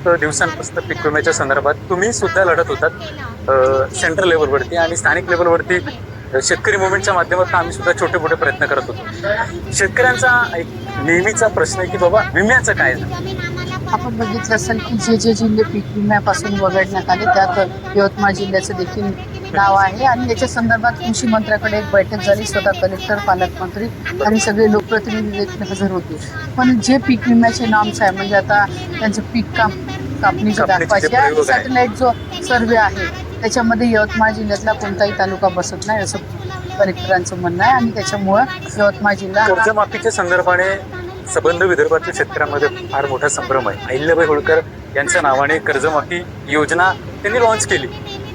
बहुत दिवसांपासून पीक विम्याच्या संदर्भात तुम्ही सुद्धा लढत होतात सेंट्रल लेवलवरती आणि स्थानिक लेवलवरती शेतकरी मुवमेंटच्या माध्यमातून आम्ही सुद्धा छोटे मोठे प्रयत्न करत होतो। शेतकऱ्यांचा एक नेहमीचा प्रश्न आहे की बाबा विम्याचं काय झालं। आपण बघितलं असेल की जे जे जिल्हे पीक विम्यापासून वगळण्यात आले त्यात यवतमाळ जिल्ह्याचं देखील नाव आहे आणि याच्या संदर्भात कृषी मंत्र्याकडे एक बैठक झाली। स्वतः कलेक्टर, पालकमंत्री आणि सगळे लोकप्रतिनिधी देखील हजर होते। पण जे पीक विम्याचे नॉर्म्स आहे म्हणजे आता त्यांचं पीक कापणीचे दाखवायचे आणि सॅटेलाइट जो सर्वे आहे त्याच्यामध्ये यवतमाळ जिल्ह्यातला कोणताही तालुका बसत नाही असं कलेक्टरांचं म्हणणं आहे आणि त्याच्यामुळं यवतमाळ जिल्हा कर्जमाफीच्या संदर्भाने संबंध विदर्भातील शेतकऱ्यांमध्ये फार मोठा संभ्रम आहे। अहिल्याबाई होळकर यांच्या नावाने कर्जमाफी योजना त्यांनी लॉन्च केली,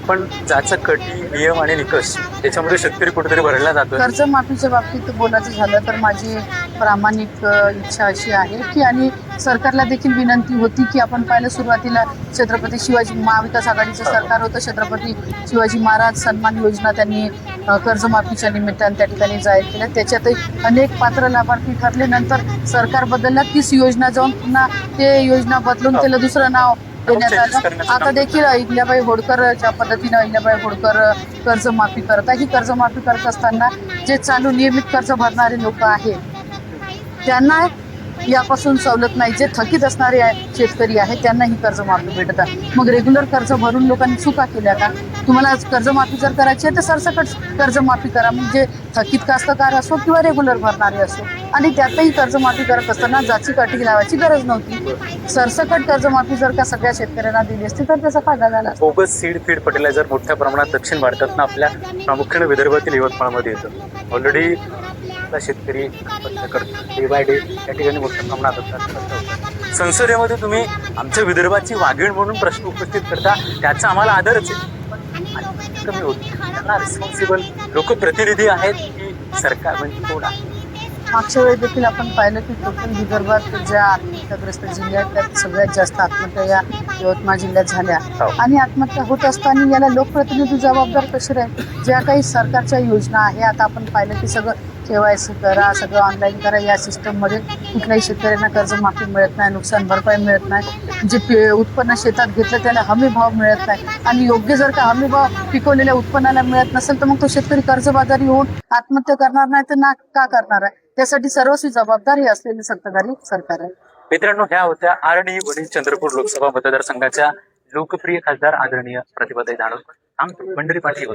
पण ज्याचा कटी नियम आणि निकष त्याच्यामध्ये शेतकरी कुठेतरी भरला जातो। कर्जमाफीच्या बाबतीत बोलायचं झालं तर माझी प्रामाणिक इच्छा अशी आहे की आणि सरकारला देखील विनंती होती की आपण पाहिलं सुरुवातीला छत्रपती शिवाजी महाविकास आघाडीचं सरकार होतं, छत्रपती शिवाजी महाराज सन्मान योजना त्यांनी कर्जमाफीच्या निमित्ताने त्या ठिकाणी जाहीर केल्या। त्याच्यातही अनेक पात्र लाभार्थी ठरले। नंतर सरकार बदलला, तीच योजना जाऊन पुन्हा ते योजना बदलून त्याला दुसरं नाव देण्यात आलं। आता देखील अहिल्याबाई होळकर ज्या पद्धतीने अहिल्याबाई होळकर कर्जमाफी करत आहे, ही कर्जमाफी करत असताना जे चालू नियमित कर्ज भरणारे लोक आहेत त्यांना यापासून सवलत नाही। जे थकीत असणारे शेतकरी आहेत त्यांना ही कर्जमाफी भेटत आहे। मग रेग्युलर कर्ज भरून लोकांनी चुका केल्या का? तुम्हाला कर्जमाफी जर करायची आहे तर सरसकट कर्जमाफी करा, म्हणजे थकीत कास्तकार असो किंवा रेग्युलर भरणारे असो। आणि त्यातही कर्जमाफी करत असताना जाची काठी लावायची गरज नव्हती। सरसकट कर्जमाफी जर का सगळ्या शेतकऱ्यांना दिली असती तर त्याचा फायदा झाला। बोगस सीड फीड फर्टिलायझर मोठ्या प्रमाणात दक्षिण भारतात आपल्या प्रामुख्याने विदर्भातील यवतमाळमध्ये येतं। ऑलरेडी शेतकरी आत्महत्या करतो डे बाय डे या ठिकाणी मोठ्या प्रमाणात होतात। संसदेमध्ये तुम्ही आमच्या विदर्भाची वाघीण म्हणून प्रश्न उपस्थित करता, त्याचा आम्हाला आदरच आहे, कमी होत त्यांना रिस्पॉन्सिबल लोकप्रतिनिधी आहेत की सरकार म्हणजे कोण आहे? मागच्या वेळी देखील आपण पाहिलं की टोटल विदर्भात ज्या आत्महत्याग्रस्त जिल्हे आहेत त्यात सगळ्यात जास्त आत्महत्या या यवतमाळ जिल्ह्यात झाल्या। आणि आत्महत्या होत असताना याला लोकप्रतिनिधी जबाबदार कसे राहील? ज्या काही सरकारच्या योजना आहे, आता आपण पाहिलं की सगळं KYC करा, सगळं ऑनलाईन करा, या सिस्टममध्ये कुठल्याही शेतकऱ्यांना कर्जमाफी मिळत नाही, नुकसान भरपाई मिळत नाही, जे उत्पन्न शेतात घेतलं त्याला हमी भाव मिळत नाही आणि योग्य जर का हमी भाव पिकवलेल्या उत्पन्नाला मिळत नसेल तर मग तो शेतकरी कर्जबाजारी होऊन आत्महत्या करणार नाही तर ना का करणार आहे? त्यासाठी सर्वस्वी जबाबदारी असलेली सत्ताधारी सरकार आहे। मित्रांनो, ह्या होत्या आरणी वणी चंद्रपूर लोकसभा मतदारसंघाच्या लोकप्रिय खासदार आदरणीय प्रतिभाताई दानवे, पंढरी पाटील।